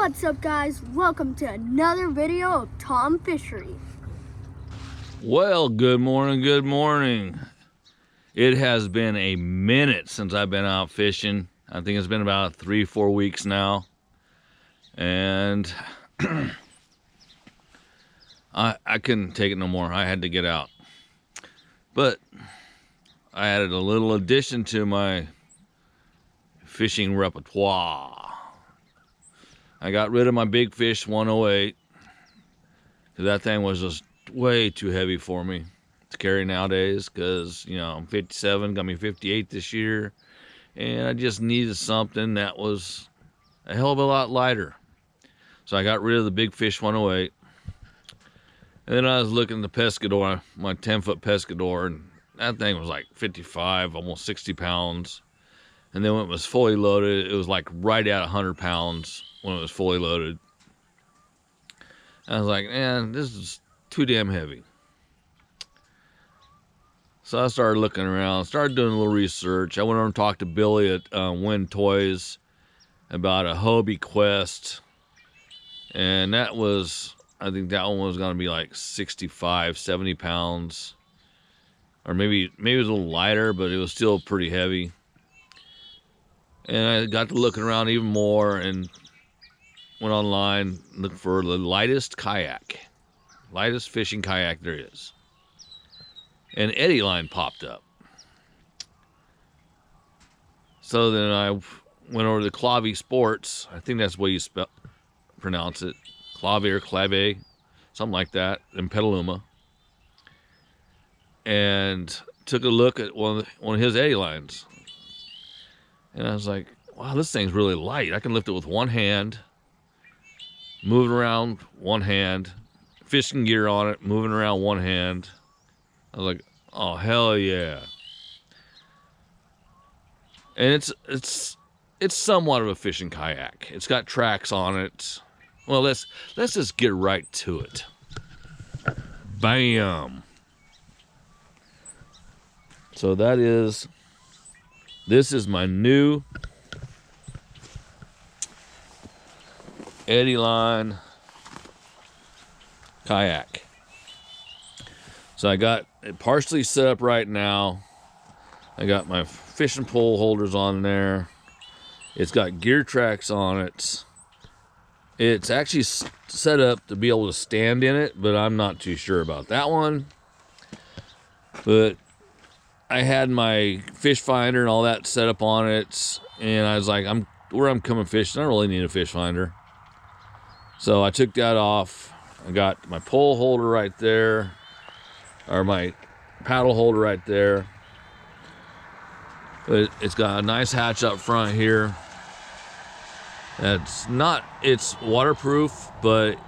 What's up, guys? Welcome to another video of Tom Fishery. Well, good morning, good morning. It has been a minute since I've been out fishing. I think it's been about 3-4 weeks now. And I couldn't take it no more. I had to get out. But I added a little addition to my fishing repertoire. I got rid of my Big Fish 108 because that thing was just way too heavy for me to carry nowadays, because I'm 57, gonna be 58 this year, and I just needed something that was a hell of a lot lighter. So I got rid of the Big Fish 108, and then I was looking at the Pescador, my 10-foot Pescador, and that thing was like 55, almost 60 pounds. And then when it was fully loaded, it was like right at 100 pounds when it was fully loaded. And I was like, man, this is too damn heavy. So I started looking around, started doing a little research. I went over and talked to Billy at Wind Toys about a Hobie Quest. And that was, I think that one was going to be like 65, 70 pounds. Or maybe it was a little lighter, but it was still pretty heavy. And I got to looking around even more and went online, looked for the lightest fishing kayak there is. And Eddy line popped up. So then I went over to Clave Sports. I think that's the way you pronounce it. Clave or Clave, something like that, in Petaluma. And took a look at one of his Eddy lines. And I was like, wow, this thing's really light. I can lift it with one hand, move it around one hand, fishing gear on it, moving around one hand. I was like, oh, hell yeah. And it's somewhat of a fishing kayak. It's got tracks on it. Well, let's just get right to it. Bam. So this is my new Eddy line kayak. So I got it partially set up right now. I got my fishing pole holders on there. It's got gear tracks on it. It's actually set up to be able to stand in it, but I'm not too sure about that one. But I had my fish finder and all that set up on it, and I was like, where I'm coming fishing, I don't really need a fish finder. So I took that off. I got my pole holder right there, or my paddle holder right there. But it's got a nice hatch up front here. It's waterproof, but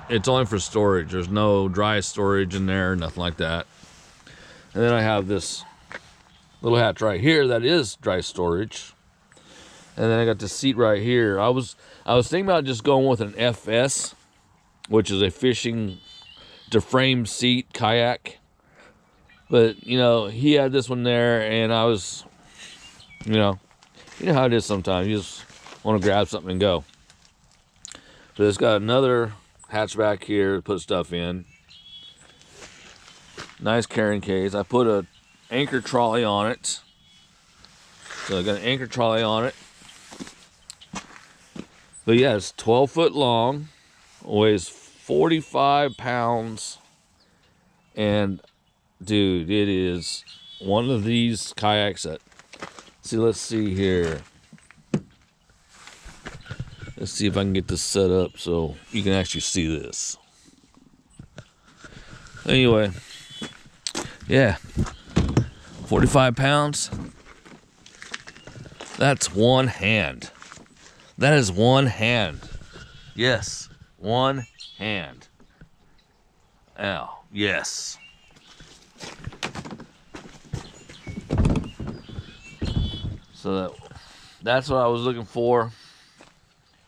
it's only for storage. There's no dry storage in there, nothing like that. And then I have this little hatch right here that is dry storage. And then I got the seat right here. I was thinking about just going with an FS, which is a fishing to frame seat kayak. But, he had this one there, and I was, you know how it is sometimes. You just want to grab something and go. But it's got another hatch back here to put stuff in. Nice carrying case. I put an anchor trolley on it. So I got an anchor trolley on it. But yeah, it's 12 foot long, weighs 45 pounds. And dude, it is one of these kayaks that, let's see here. Let's see if I can get this set up so you can actually see this. Anyway. Yeah, 45 pounds. That's one hand. That is one hand. Yes, one hand. Oh, yes. So that's what I was looking for.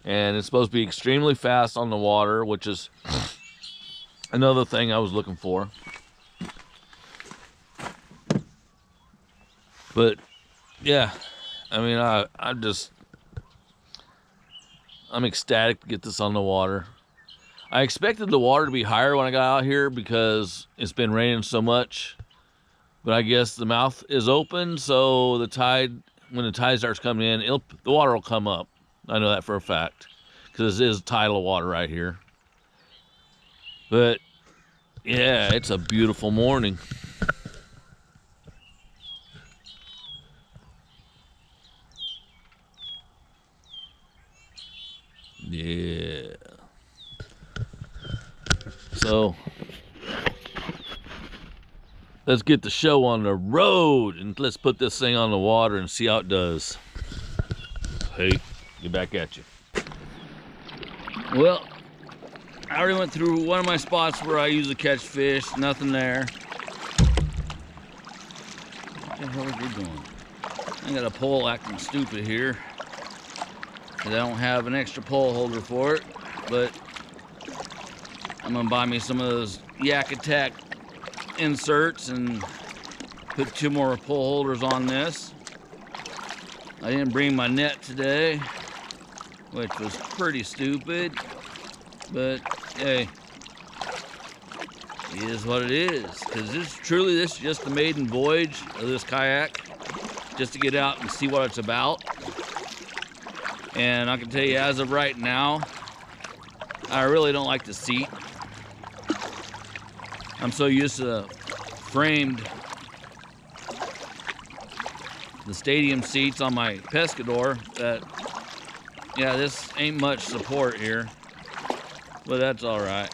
And it's supposed to be extremely fast on the water, which is another thing I was looking for. But yeah, I mean, I'm ecstatic to get this on the water. I expected the water to be higher when I got out here because it's been raining so much. But I guess the mouth is open, so the tide, when the tide starts coming in, the water will come up. I know that for a fact because this is tidal water right here. But yeah, it's a beautiful morning. Yeah. So let's get the show on the road and let's put this thing on the water and see how it does. Hey, get back at you. Well, I already went through one of my spots where I usually catch fish. Nothing there. What the hell are you doing? I got a pole acting stupid here. I don't have an extra pole holder for it, but I'm gonna buy me some of those Yak Attack inserts and put 2 more pole holders on this. I didn't bring my net today, which was pretty stupid, but hey, it is what it is. Because this is just the maiden voyage of this kayak, just to get out and see what it's about. And I can tell you, as of right now, I really don't like the seat. I'm so used to the stadium seats on my Pescador that, yeah, this ain't much support here, but that's all right.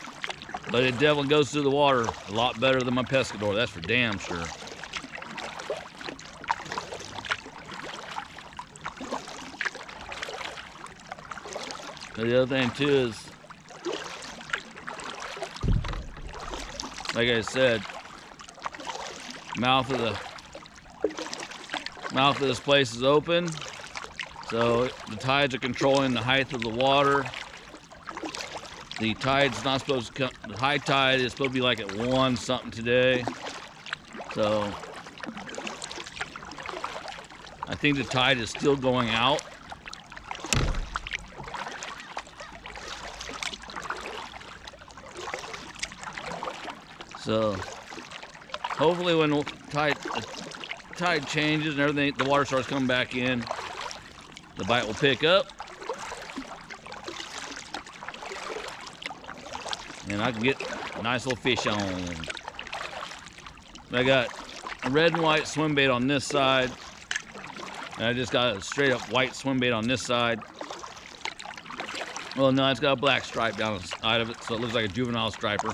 But it definitely goes through the water a lot better than my Pescador, that's for damn sure. The other thing too is, like I said, mouth of this place is open, so the tides are controlling the height of the water. The tide's not supposed to come, the high tide is supposed to be like at 1 something today. So I think the tide is still going out. So hopefully when the tide changes and everything, the water starts coming back in, the bite will pick up. And I can get a nice little fish on. I got a red and white swim bait on this side. And I just got a straight up white swim bait on this side. Well, no, it's got a black stripe down the side of it, so it looks like a juvenile striper.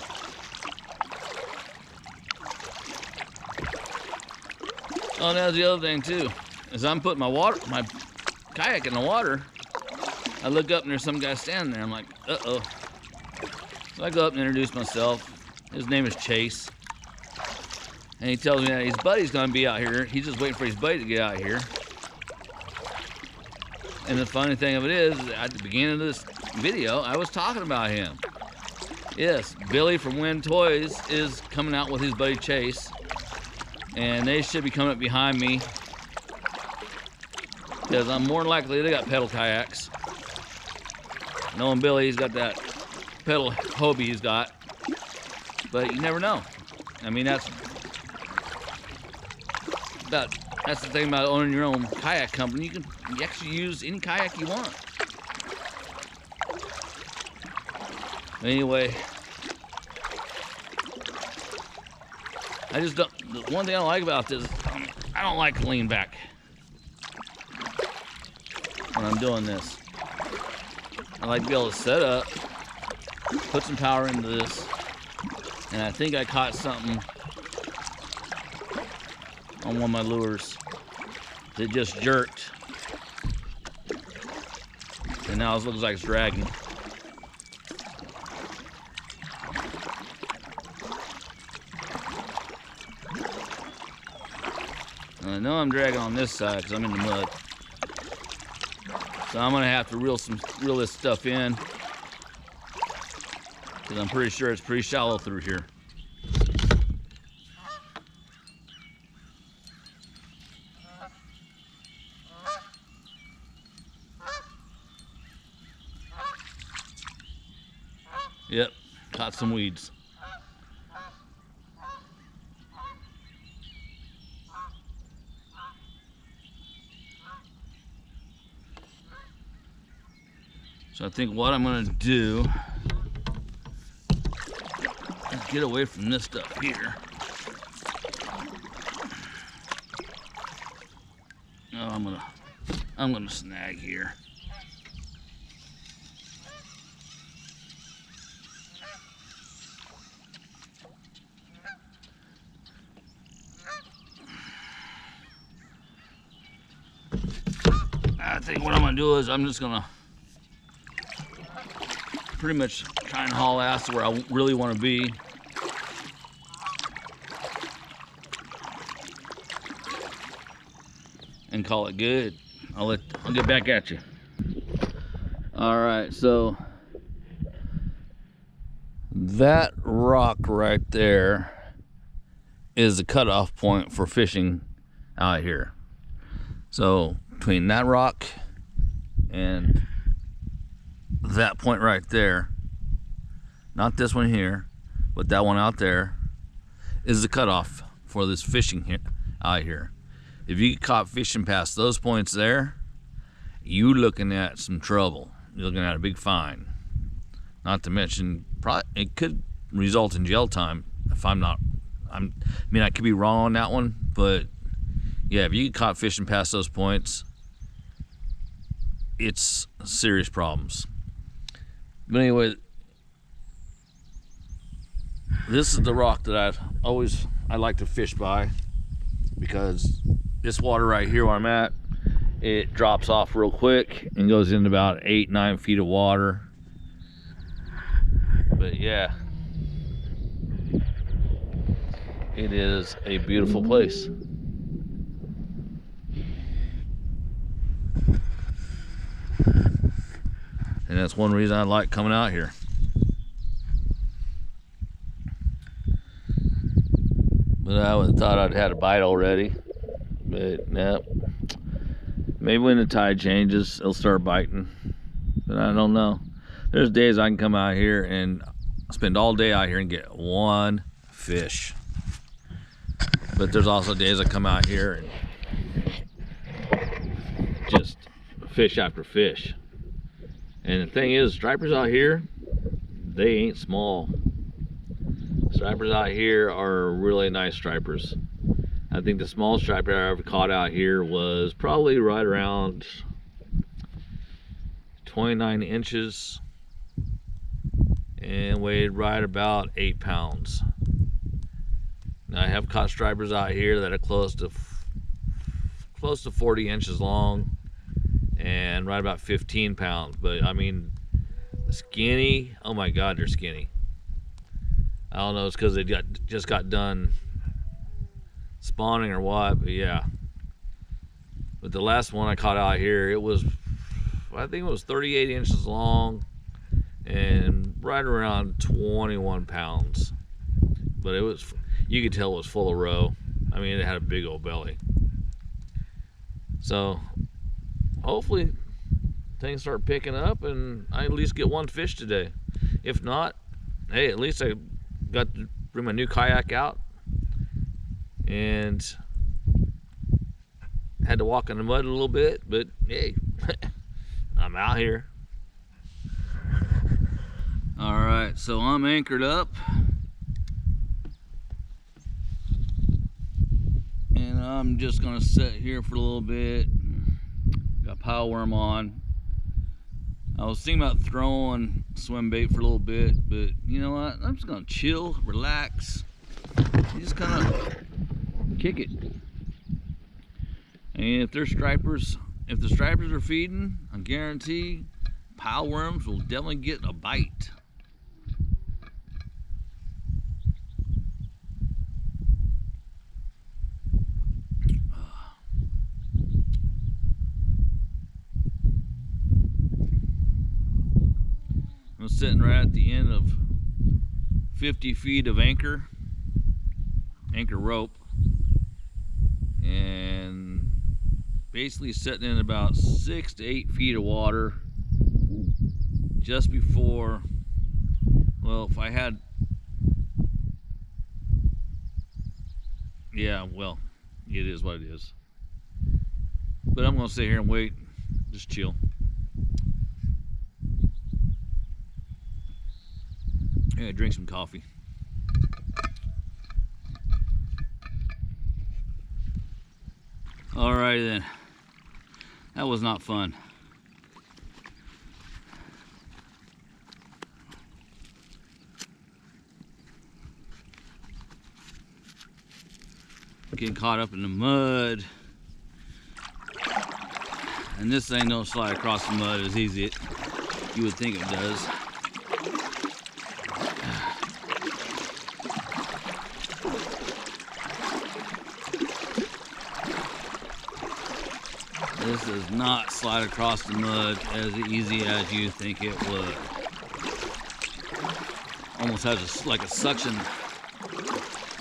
Oh, and that's the other thing too. As I'm putting my kayak in the water, I look up and there's some guy standing there. I'm like, uh-oh. So I go up and introduce myself. His name is Chase. And he tells me that his buddy's gonna be out here. He's just waiting for his buddy to get out here. And the funny thing of it is, at the beginning of this video, I was talking about him. Yes, Billy from Win Toys is coming out with his buddy Chase. And they should be coming up behind me, because I'm more than likely they got pedal kayaks. Knowing Billy, he's got that pedal Hobie he's got, but you never know. I mean, that's the thing about owning your own kayak company. You can actually use any kayak you want. Anyway, I just don't. The one thing I don't like about this, I don't like to lean back when I'm doing this. I like to be able to set up, put some power into this, and I think I caught something on one of my lures that just jerked, and now it looks like it's dragging. I know I'm dragging on this side because I'm in the mud. So I'm gonna have to reel this stuff in, because I'm pretty sure it's pretty shallow through here. Yep, caught some weeds. So I think what I'm gonna do is get away from this stuff here. Oh, I'm gonna snag here. I think what I'm gonna do is I'm just gonna pretty much try and haul ass to where I really want to be. And call it good. I'll get back at you. All right, so that rock right there is the cutoff point for fishing out here. So between that rock and that point right there, not this one here, but that one out there, is the cutoff for this fishing here, out here. If you get caught fishing past those points there, you looking at some trouble. You're looking at a big fine. Not to mention, it could result in jail time if I could be wrong on that one, but yeah, if you get caught fishing past those points, it's serious problems. But anyway, this is the rock that I like to fish by, because this water right here where I'm at, it drops off real quick and goes into about 8-9 feet of water. But yeah, it is a beautiful place. And that's one reason I like coming out here. But I would have thought I'd had a bite already. But no. Maybe when the tide changes, it'll start biting. But I don't know. There's days I can come out here and spend all day out here and get one fish. But there's also days I come out here and just fish after fish. And the thing is, stripers out here, they ain't small. Stripers out here are really nice stripers. I think the smallest striper I ever caught out here was probably right around 29 inches and weighed right about 8 pounds. Now I have caught stripers out here that are close to 40 inches long and right about 15 pounds. But I mean, skinny, oh my God, they're skinny. I don't know, it's because they just got done spawning or what, but yeah. But the last one I caught out here, I think it was 38 inches long and right around 21 pounds. But you could tell it was full of roe. I mean, it had a big old belly. So hopefully things start picking up and I at least get one fish today. If not, hey, at least I got to bring my new kayak out and had to walk in the mud a little bit, but hey, I'm out here. All right, so I'm anchored up and I'm just gonna sit here for a little bit. Got pile worm on. I was thinking about throwing swim bait for a little bit, but you know what? I'm just gonna chill, relax, and just kind of kick it. And if the stripers are feeding, I guarantee pile worms will definitely get a bite. I'm sitting right at the end of 50 feet of anchor rope, and basically sitting in about 6 to 8 feet of water just before Well, if I had, yeah, well, it is what it is. But I'm gonna sit here and wait, just chill. Yeah, drink some coffee. Alrighty then. That was not fun. Getting caught up in the mud. And this thing don't slide across the mud as easy as you would think it does. This does not slide across the mud as easy as you think it would. Almost has like a suction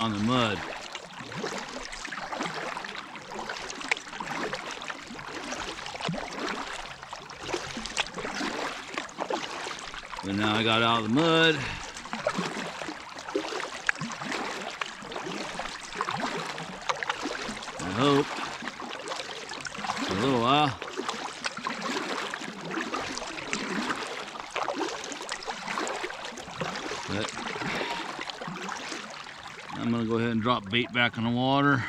on the mud. But now I got out of the mud. I hope for a little while. But I'm gonna go ahead and drop bait back in the water.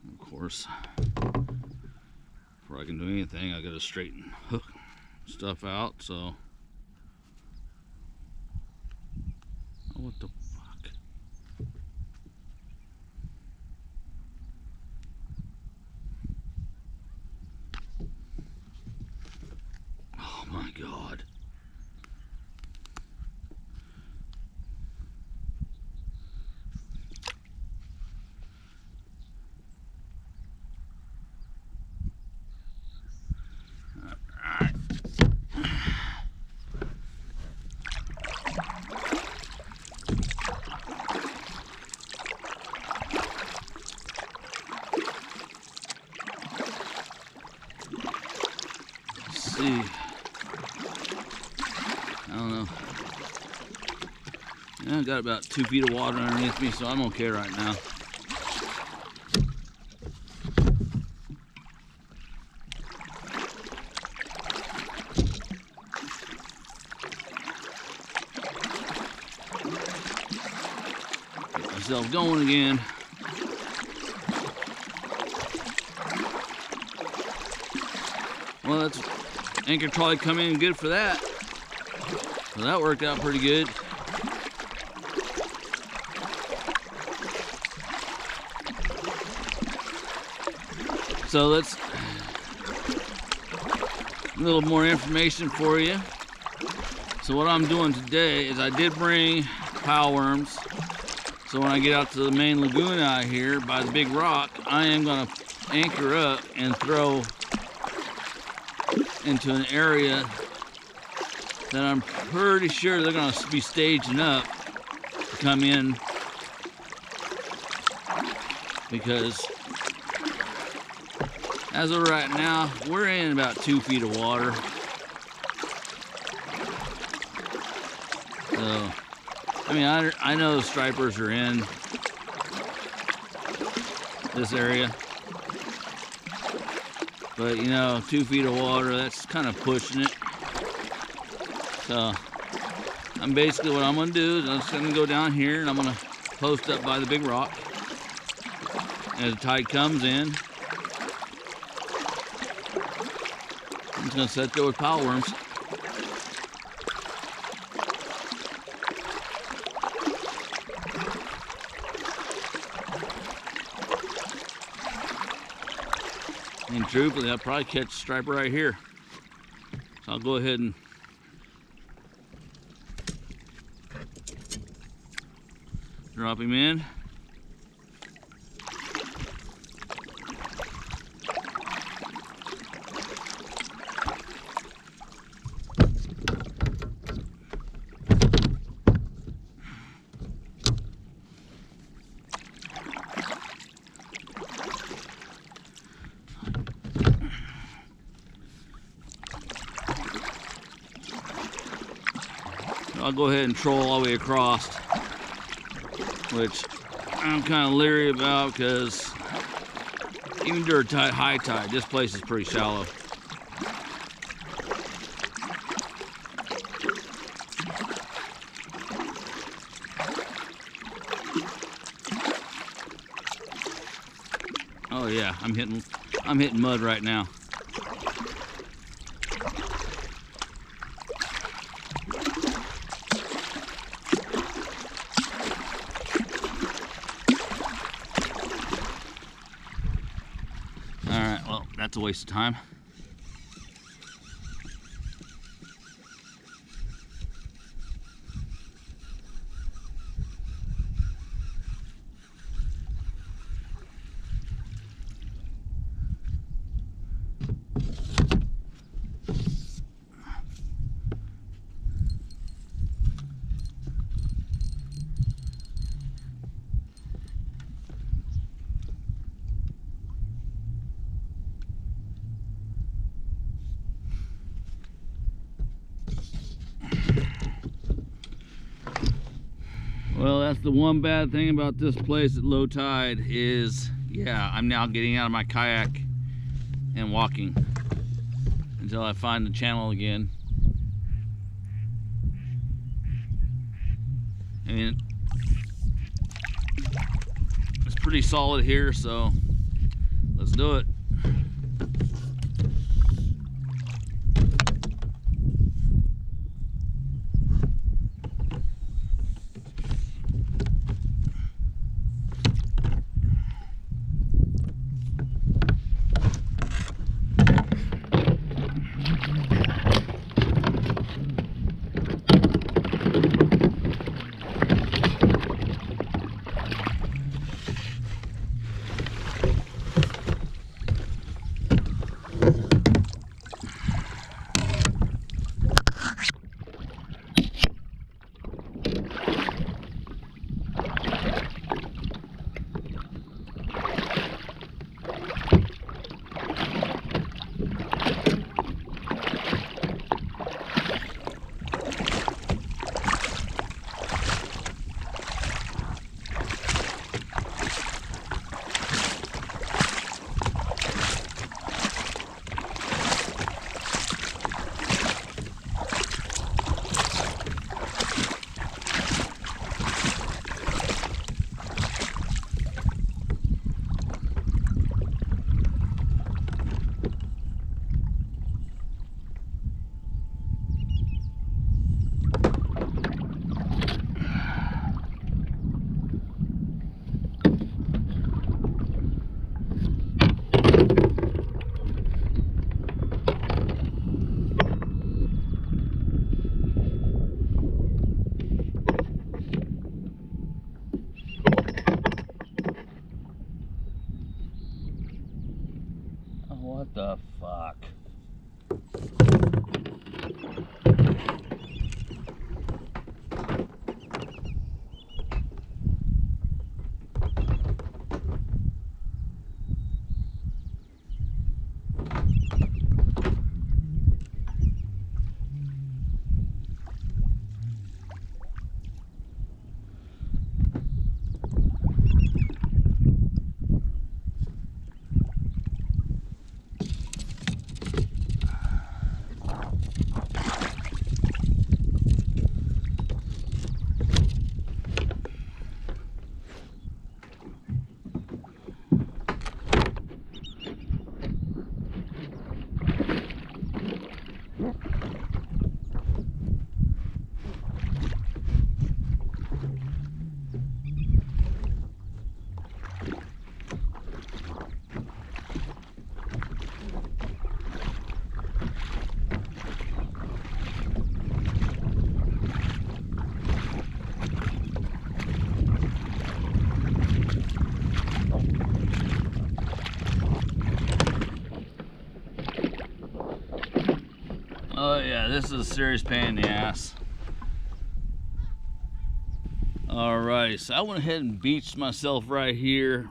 Of course, before I can do anything, I gotta straighten hook stuff out. So, oh, what the fuck? Oh my God. See, I don't know. Yeah, I got about 2 feet of water underneath me, so I'm okay right now. Get myself going again. Well, that's anchor trolley come in good for that. So that worked out pretty good. So let's a little more information for you. So what I'm doing today is I did bring pow worms. So when I get out to the main lagoon out here by the big rock, I am gonna anchor up and throw into an area that I'm pretty sure they're gonna be staging up to come in, because as of right now, we're in about 2 feet of water. So, I mean, I know the stripers are in this area. But you know, 2 feet of water, that's kind of pushing it. So I'm basically, what I'm gonna do is I'm just gonna go down here and I'm gonna post up by the big rock. As the tide comes in, I'm just gonna sit there with pow worms. And truthfully, I'll probably catch a striper right here. So I'll go ahead and drop him in. So I'll go ahead and troll all the way across, which I'm kind of leery about because even during high tide, this place is pretty shallow. Oh yeah, I'm hitting mud right now. All right, well, that's a waste of time. Well, that's the one bad thing about this place at low tide is, yeah, I'm now getting out of my kayak and walking until I find the channel again. I mean, it's pretty solid here, so let's do it. What the fuck? Oh yeah, this is a serious pain in the ass. Alright, so I went ahead and beached myself right here.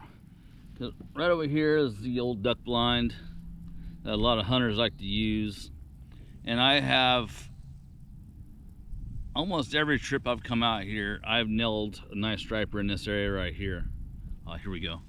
Right over here is the old duck blind that a lot of hunters like to use. And I have Almost every trip I've come out here, I've nailed a nice striper in this area right here. Here we go.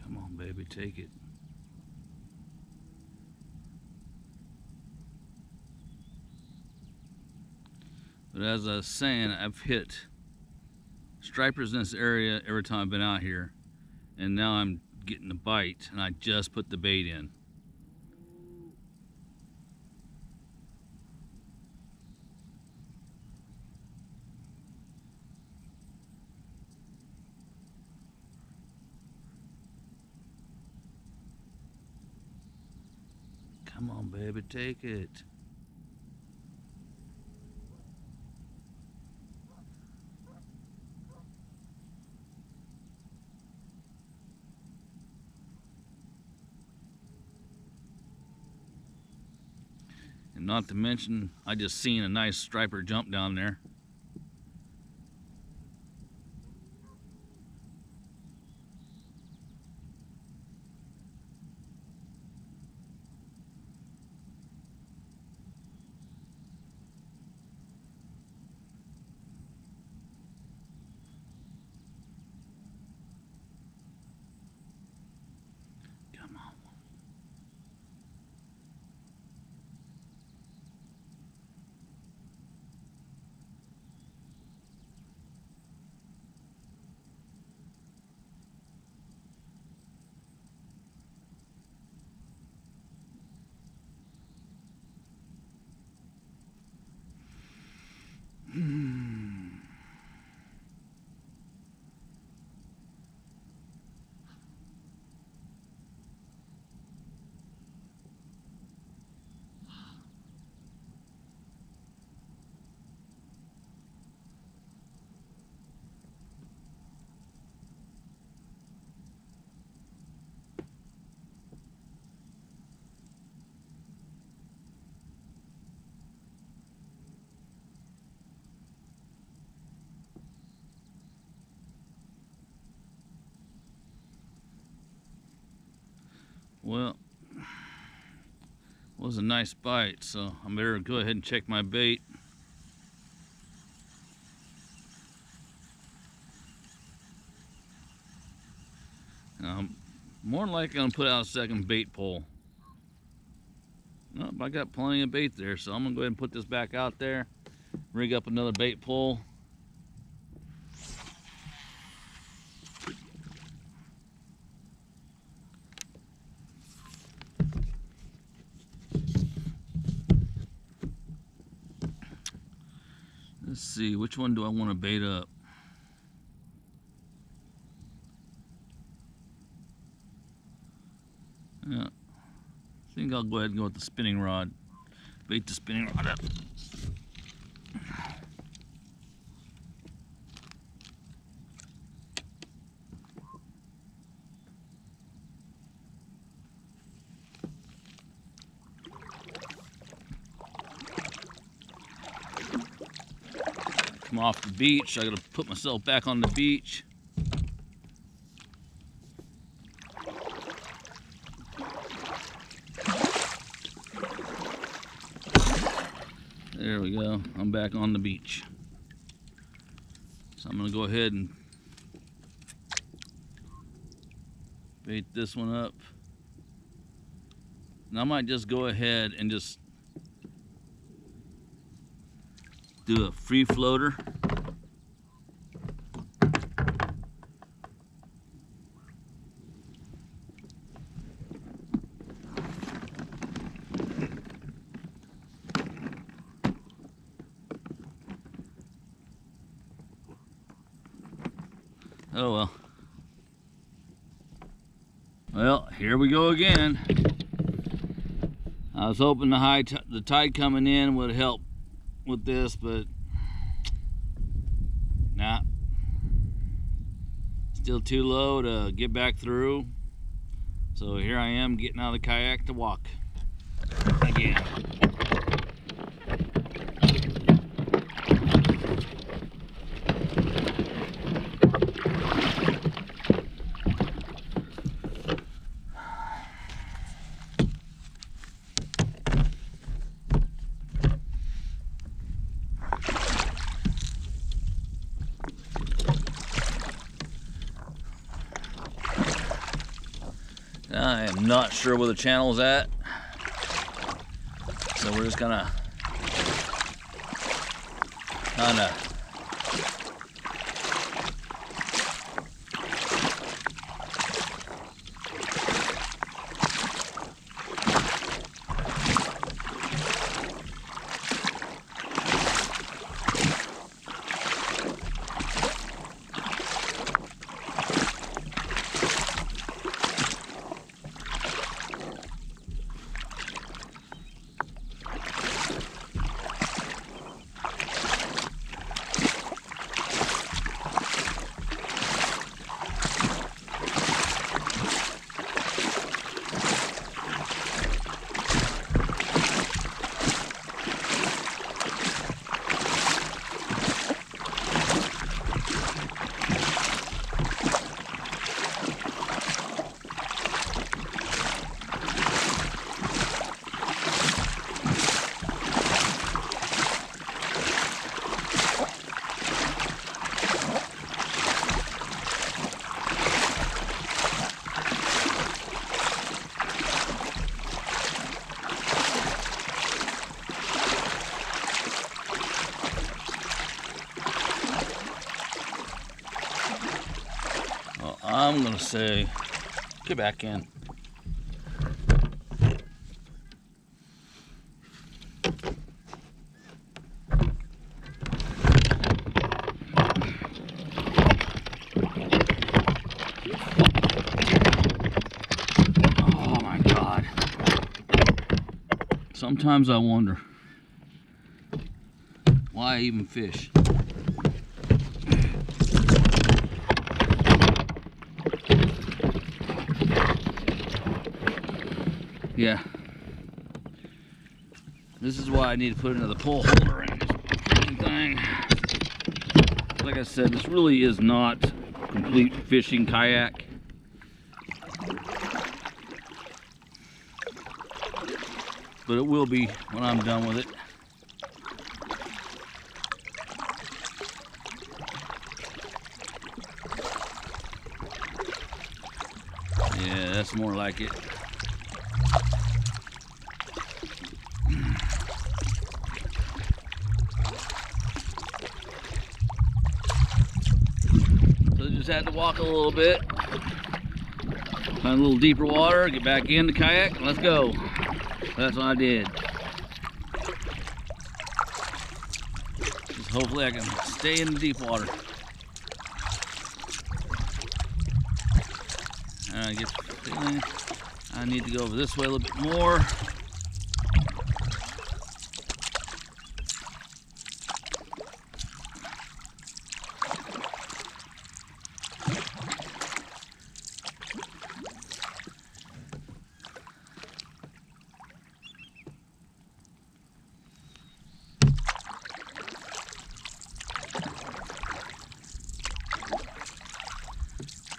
Come on, baby, take it. But as I was saying, I've hit stripers in this area every time I've been out here, and now I'm getting the bite, and I just put the bait in. Come on, baby, take it. And not to mention, I just seen a nice striper jump down there. Come on. Well, it was a nice bite, so I better go ahead and check my bait. More than likely gonna put out a second bait pole. Nope, I got plenty of bait there, so I'm gonna go ahead and put this back out there, rig up another bait pole. Let's see, which one do I want to bait up? Yeah, I think I'll go ahead and go with the spinning rod. Bait the spinning rod up. Come off the beach, I gotta put myself back on the beach. There we go, I'm back on the beach. So I'm gonna go ahead and bait this one up. And I might just go ahead and just do a free floater. Oh well. Well, here we go again. I was hoping the tide coming in would help with this, but nah. Still too low to get back through. So here I am getting out of the kayak to walk again. I am not sure where the channel's at, so we're just gonna kinda I'm gonna say, get back in. Oh my God. Sometimes I wonder why I even fish. Yeah, this is why I need to put another pole holder in this freaking thing. Like I said, this really is not a complete fishing kayak. But it will be when I'm done with it. Yeah, that's more like it. Just had to walk a little bit, find a little deeper water, get back in the kayak, and let's go. That's what I did. Just hopefully I can stay in the deep water. I get the feeling I need to go over this way a little bit more.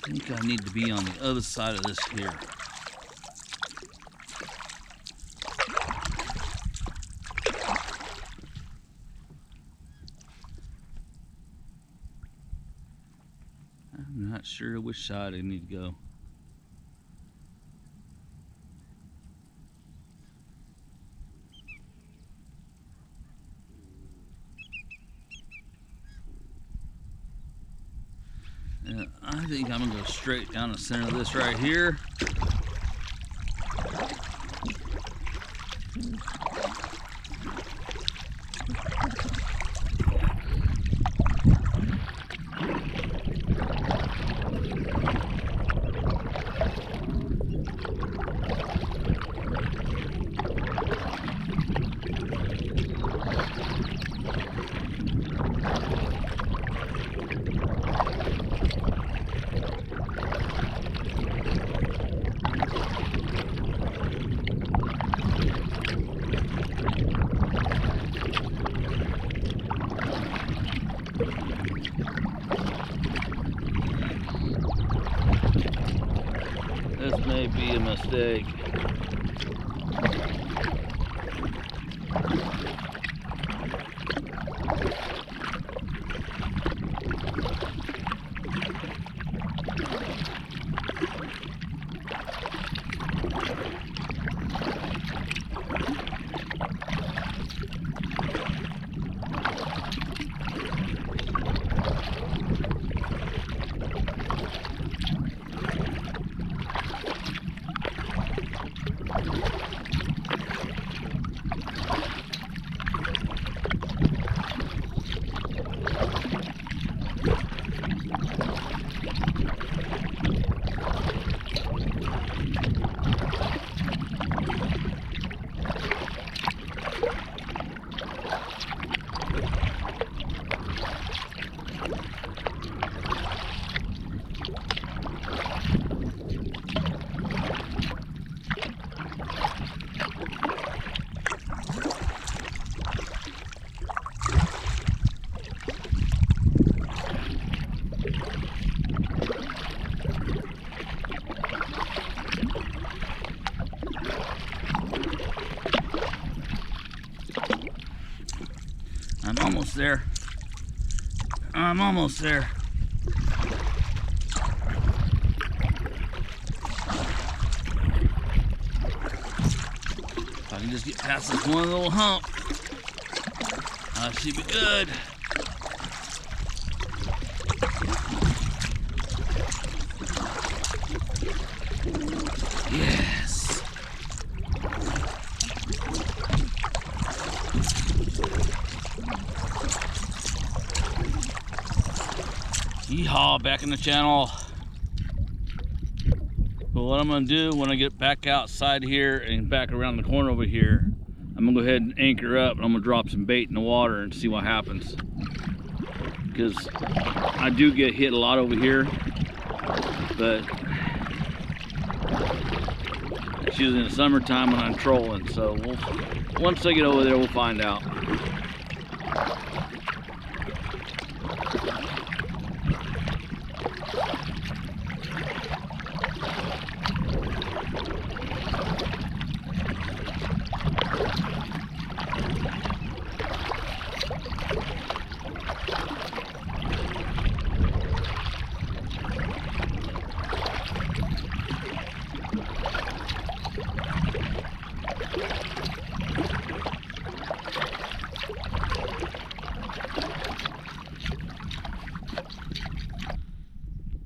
I think I need to be on the other side of this here. I'm not sure which side I need to go. I think I'm gonna go straight down the center of this right here. This may be a mistake. I'm almost there. I'm almost there. If I can just get past this one little hump, I should be good. Yes. Yeehaw, back in the channel. But what I'm gonna do when I get back outside here and back around the corner over here, I'm gonna go ahead and anchor up and I'm gonna drop some bait in the water and see what happens. Because I do get hit a lot over here, but it's usually in the summertime when I'm trolling. So once I get over there, we'll find out.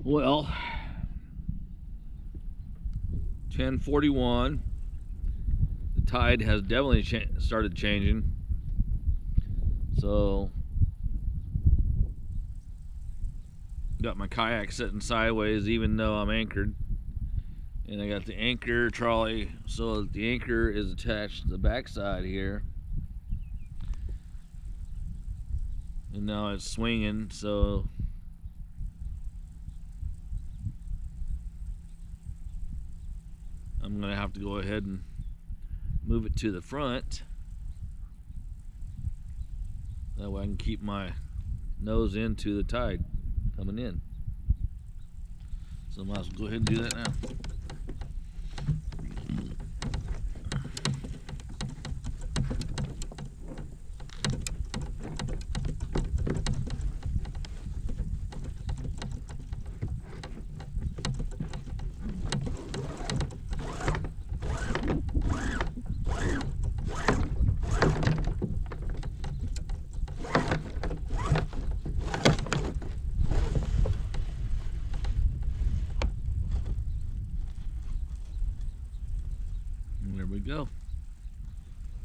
Well, 10:41. The tide has definitely started changing. So, got my kayak sitting sideways even though I'm anchored. And I got the anchor trolley, so the anchor is attached to the backside here. And now it's swinging, so I'm gonna have to go ahead and move it to the front. That way I can keep my nose into the tide coming in. So I might as well go ahead and do that now.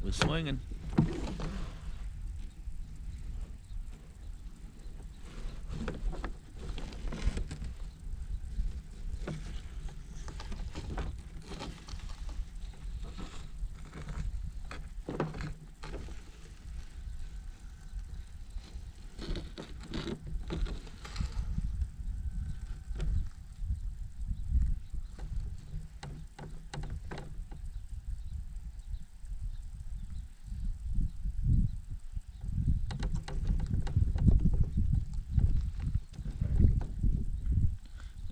We're swinging.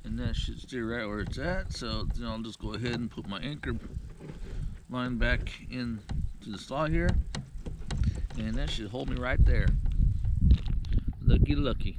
And that should steer right where it's at. So then I'll just go ahead and put my anchor line back into the slot here. And that should hold me right there. Looky, looky.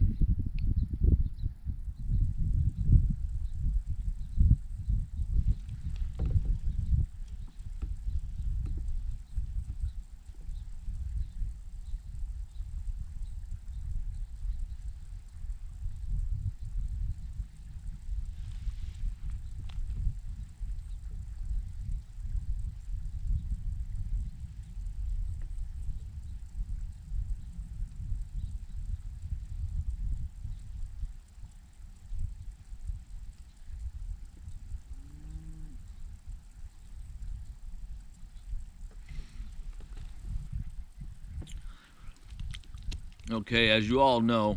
Okay, as you all know,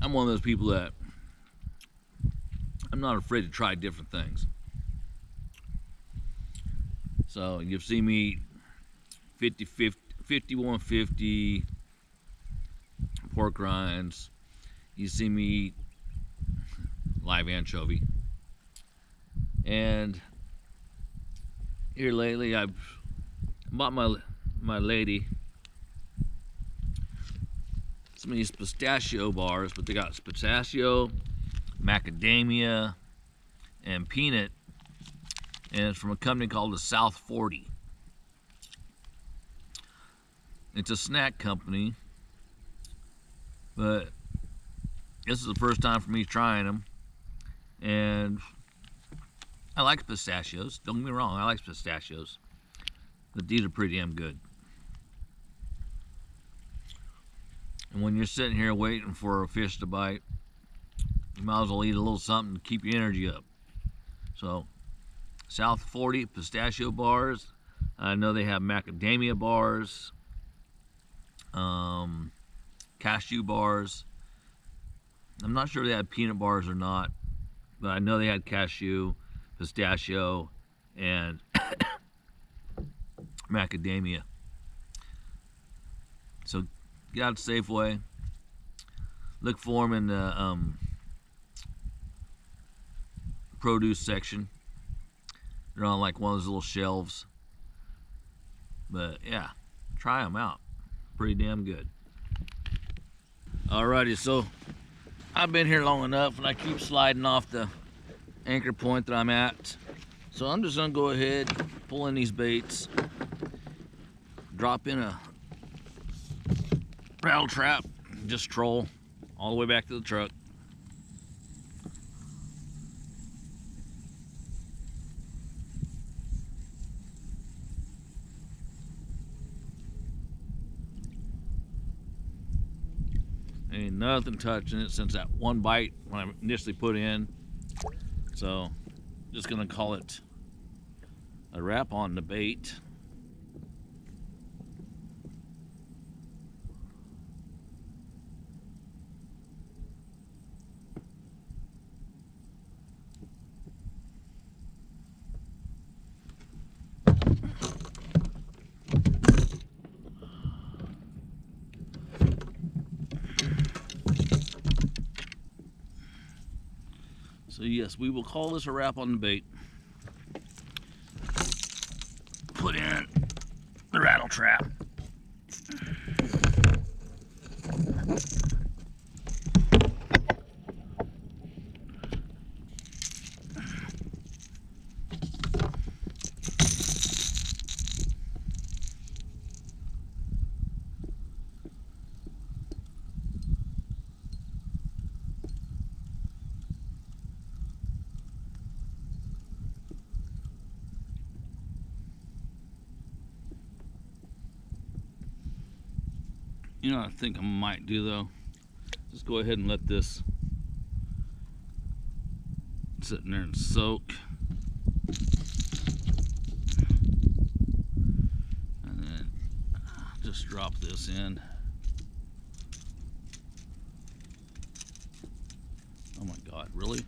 I'm one of those people that I'm not afraid to try different things. So you've seen me eat 5150 pork rinds. You see me eat live anchovy. And here lately, I've bought my lady some of these pistachio bars, but they got pistachio, macadamia, and peanut, and it's from a company called the South 40. It's a snack company, but this is the first time for me trying them, and I like pistachios. Don't get me wrong, I like pistachios, but these are pretty damn good. And when you're sitting here waiting for a fish to bite, you might as well eat a little something to keep your energy up. So, South 40 pistachio bars. I know they have macadamia bars, cashew bars. I'm not sure if they had peanut bars or not, but I know they had cashew, pistachio, and macadamia. So get out to Safeway, look for them in the produce section. They're on like one of those little shelves. But yeah, try them out. Pretty damn good. Alrighty, so I've been here long enough and I keep sliding off the anchor point that I'm at. So I'm just gonna go ahead, pull in these baits, drop in a rattle trap, just troll all the way back to the truck. Ain't nothing touching it since that one bite when I initially put in. So just gonna call it a wrap on the bait. So yes, we will call this a wrap on the bait. Put in the rattle trap. You know what I think I might do though? Just go ahead and let this sit in there and soak. And then just drop this in. Oh my God, really?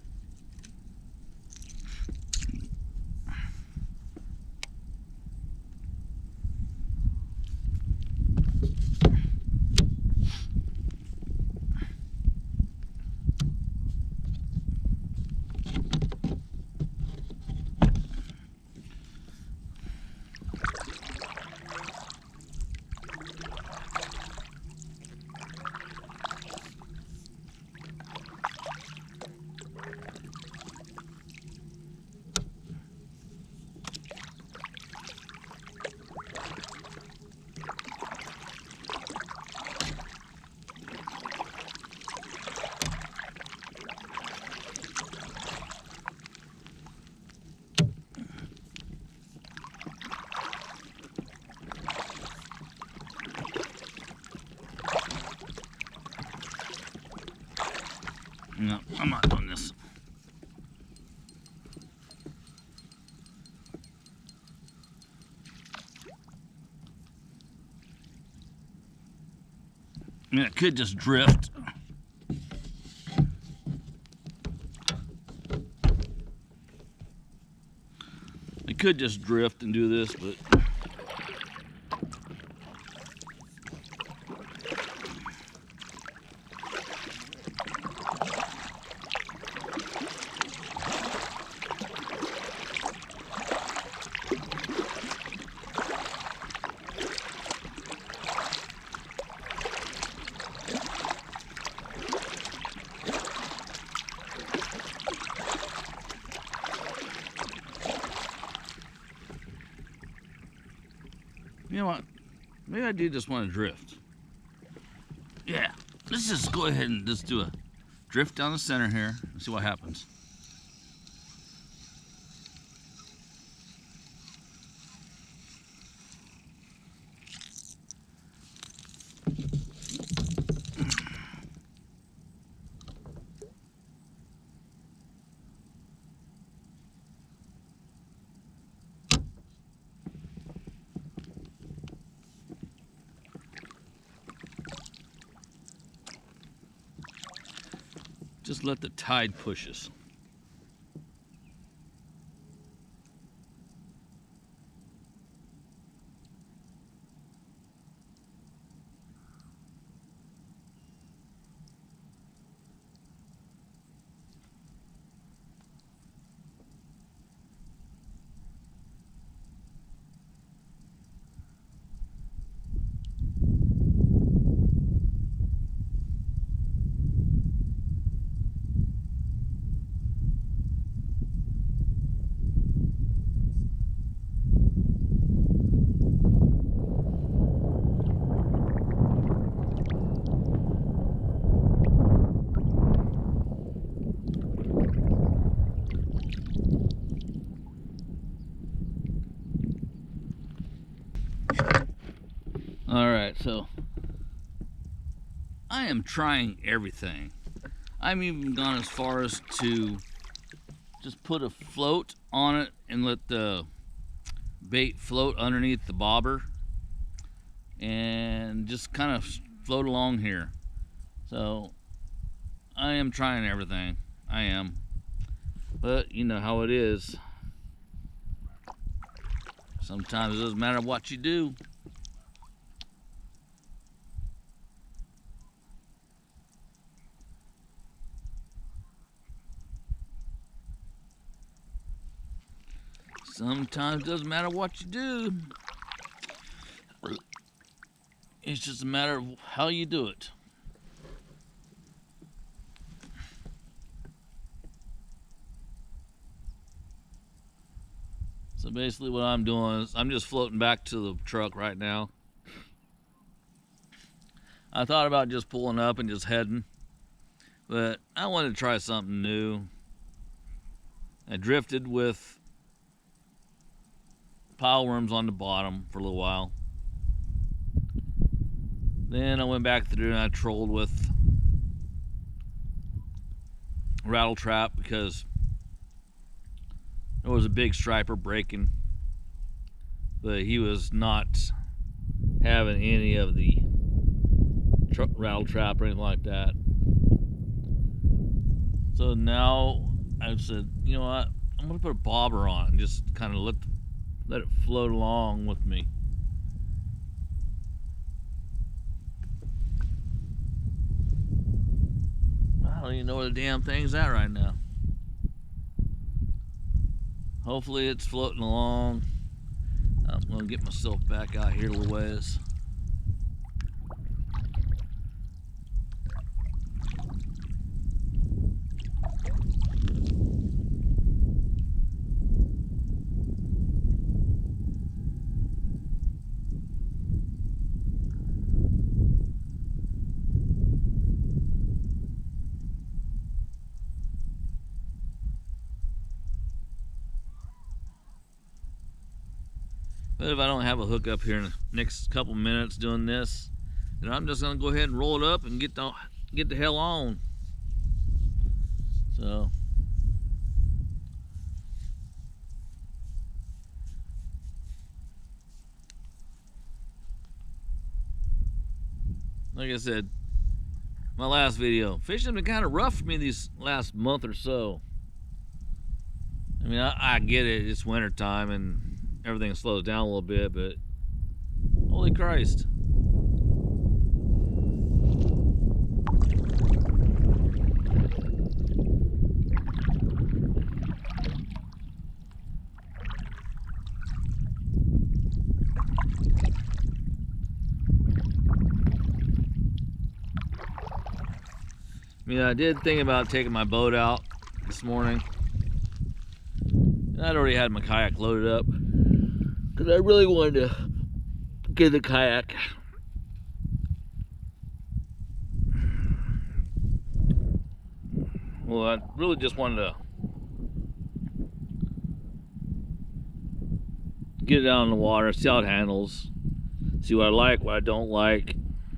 No, I'm not doing this. I mean, it could just drift. It could just drift and do this, but you know what? Maybe I do just want to drift. Yeah, let's just go ahead and just do a drift down the center here and see what happens. Just let the tide push us. All right, so I am trying everything. I'm even gone as far as to just put a float on it and let the bait float underneath the bobber and just kind of float along here. So I am trying everything. I am. But you know how it is. Sometimes it doesn't matter what you do. Sometimes it doesn't matter what you do. It's just a matter of how you do it. So basically what I'm doing is I'm just floating back to the truck right now. I thought about just pulling up and just heading, but I wanted to try something new. I drifted with pile worms on the bottom for a little while. Then I went back through and I trolled with rattle trap because there was a big striper breaking, but he was not having any of the rattle trap or anything like that. So now I said, you know what, I'm gonna put a bobber on and just kind of let it float along with me. I don't even know where the damn thing's at right now. Hopefully it's floating along. I'm gonna get myself back out here a little ways. But if I don't have a hook up here in the next couple minutes doing this, then I'm just gonna go ahead and roll it up and get the hell on. So like I said, my last video, fishing's been kind of rough for me these last month or so. I mean, I get it, it's winter time and everything slows down a little bit, but holy Christ. I mean, I did think about taking my boat out this morning. I'd already had my kayak loaded up because I really wanted to get the kayak. Well, I really just wanted to get it out in the water, see how it handles, see what I like, what I don't like.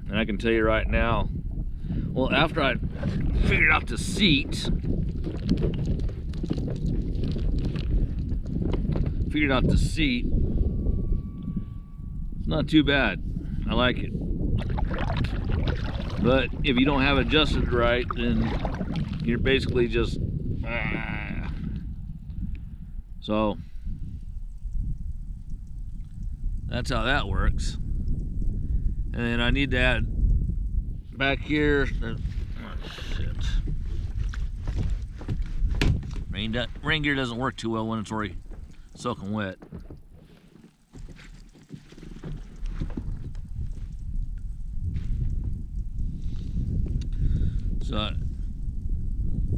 And I can tell you right now, well, after I figured out the seat, it's not too bad. I like it. But if you don't have it adjusted right, then you're basically just so that's how that works. And then I need to add back here, oh shit, rain gear doesn't work too well when it's already soaking wet. So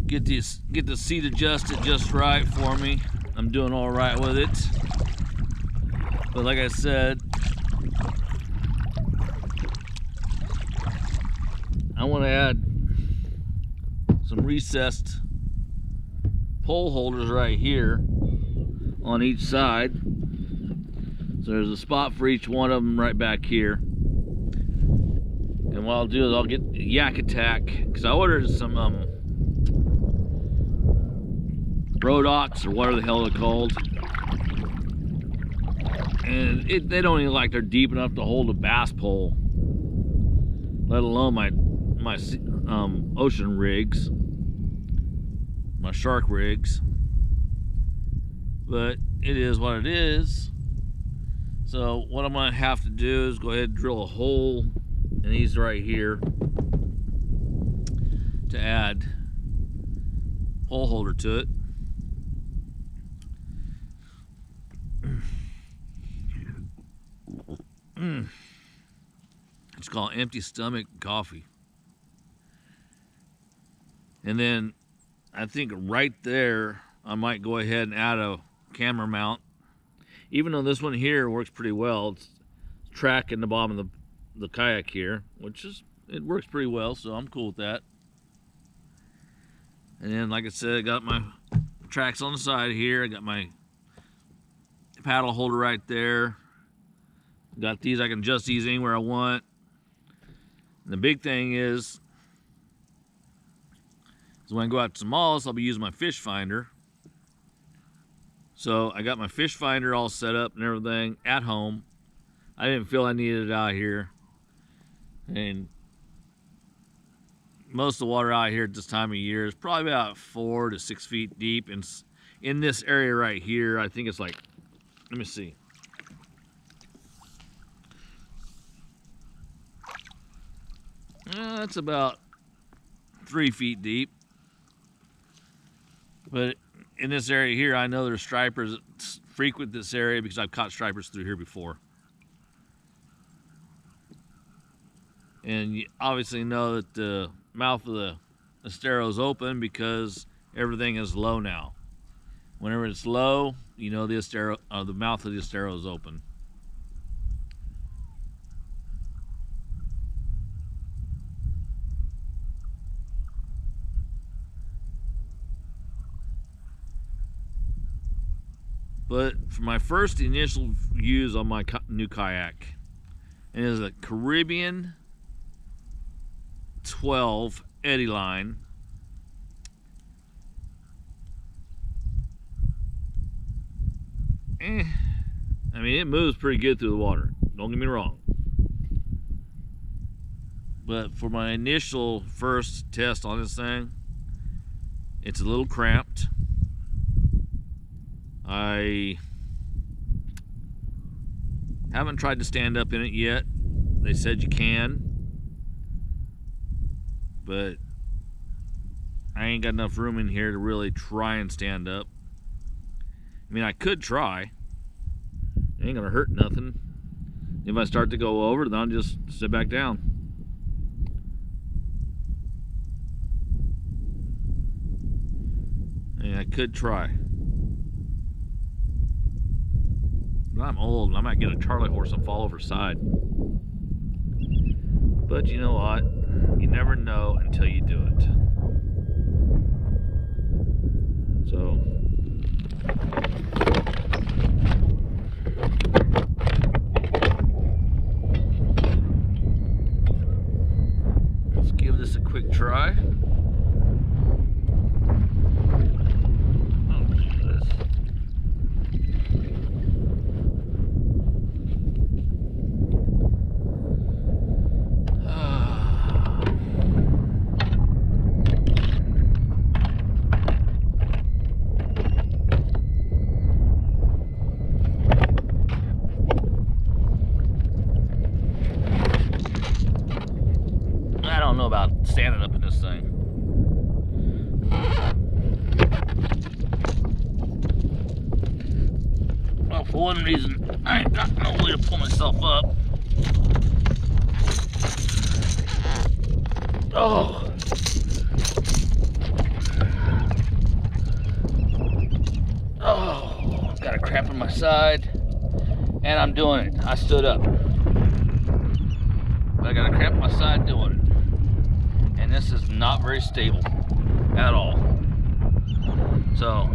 get the seat adjusted just right for me. I'm doing all right with it. But like I said, I want to add some recessed pole holders right here on each side. So there's a spot for each one of them right back here. And what I'll do is I'll get Yak Attack, because I ordered some Rodox or whatever the hell they're called. And they don't even like they're deep enough to hold a bass pole, let alone my ocean rigs, my shark rigs. But it is what it is. So what I'm gonna have to do is go ahead and drill a hole in these right here to add pole holder to it. It's called Empty Stomach Coffee. And then I think right there I might go ahead and add a camera mount. Even though this one here works pretty well, it's tracking the bottom of the kayak here, it works pretty well, so I'm cool with that. And then, like I said, I got my tracks on the side here. I got my paddle holder right there. Got these, I can adjust these anywhere I want. And the big thing is when I go out to smalls, I'll be using my fish finder. So I got my fish finder all set up and everything at home. I didn't feel I needed it out here. And most of the water out here at this time of year is probably about 4 to 6 feet deep. And in this area right here, I think it's like, let me see. That's about 3 feet deep. But in this area here, I know there's stripers that frequent this area because I've caught stripers through here before. And you obviously know that the mouth of the estero is open because everything is low now. Whenever it's low, you know the estero, the mouth of the estero is open. But for my first initial use on my new kayak, it is a Caribbean 12 eddy line. I mean, it moves pretty good through the water. Don't get me wrong. But for my initial first test on this thing, it's a little cramped. I haven't tried to stand up in it yet. They said you can, but I ain't got enough room in here to really try and stand up. I mean, I could try. It ain't gonna hurt nothing. If I start to go over, then I'll just sit back down. I mean, I could try. But I'm old and I might get a Charlie horse and fall over side. But you know what? You never know until you do it. So let's give this a quick try. I don't know about standing up in this thing. Well, for one reason, I ain't got no way to pull myself up. Oh. Oh, I've got a cramp in my side. And I'm doing it. I stood up. But I got a cramp in my side doing it. And this is not very stable at all. So,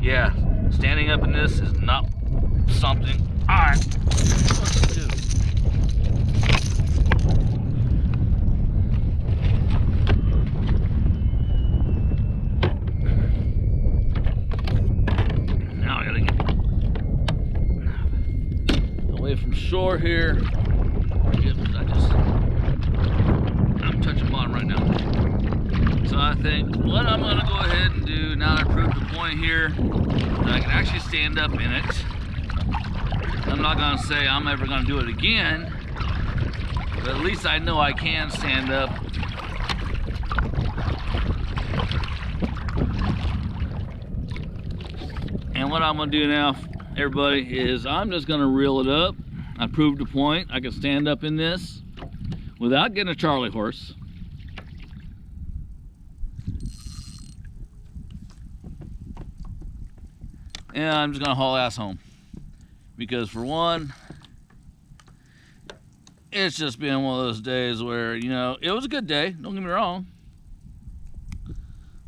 yeah, standing up in this is not something I want to do. Now I gotta get away from shore here. I'm touching bottom right now. So I think what I'm gonna go ahead and do now that I proved the point here that I can actually stand up in it. I'm not gonna say I'm ever gonna do it again, but at least I know I can stand up. And what I'm gonna do now, everybody, is I'm just gonna reel it up. I proved the point. I can stand up in this without getting a Charlie horse. And I'm just gonna haul ass home. Because for one, it's just been one of those days where, you know, it was a good day, don't get me wrong.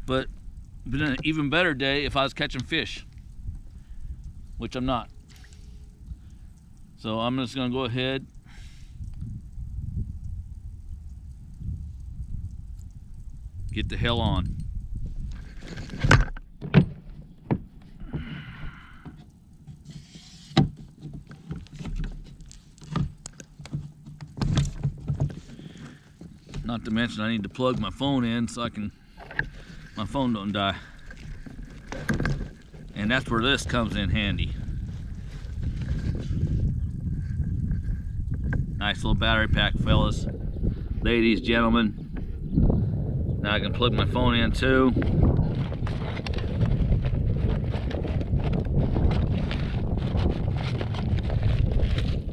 But it'd been an even better day if I was catching fish, which I'm not. So I'm just gonna go ahead Get the hell on. Not to mention I need to plug my phone in so my phone don't die. And that's where this comes in handy. Nice little battery pack, fellas. Ladies, gentlemen. Now I can plug my phone in too.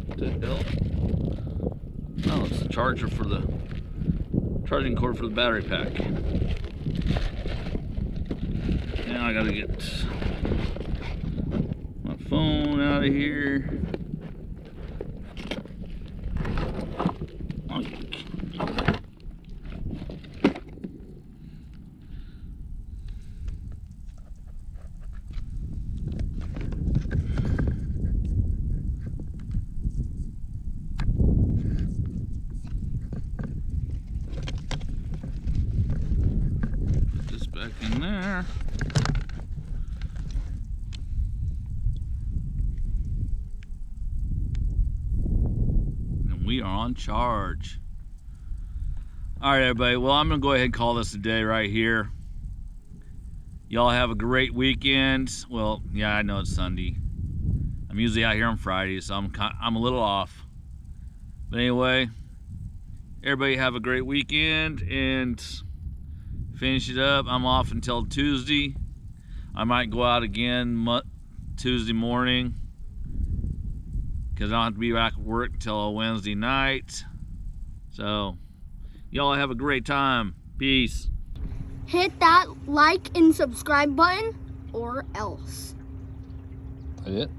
What the hell? Oh, it's the charger for the charging cord for the battery pack. Now I gotta get my phone out of here. Back in there. And we are on charge. All right, everybody. Well, I'm gonna go ahead and call this a day right here. Y'all have a great weekend. Well, yeah, I know it's Sunday. I'm usually out here on Fridays, so I'm a little off. But anyway, everybody have a great weekend and finish it up. I'm off until Tuesday. I might go out again Tuesday morning because I don't have to be back at work until Wednesday night. So, y'all have a great time. Peace. Hit that like and subscribe button or else. That's it.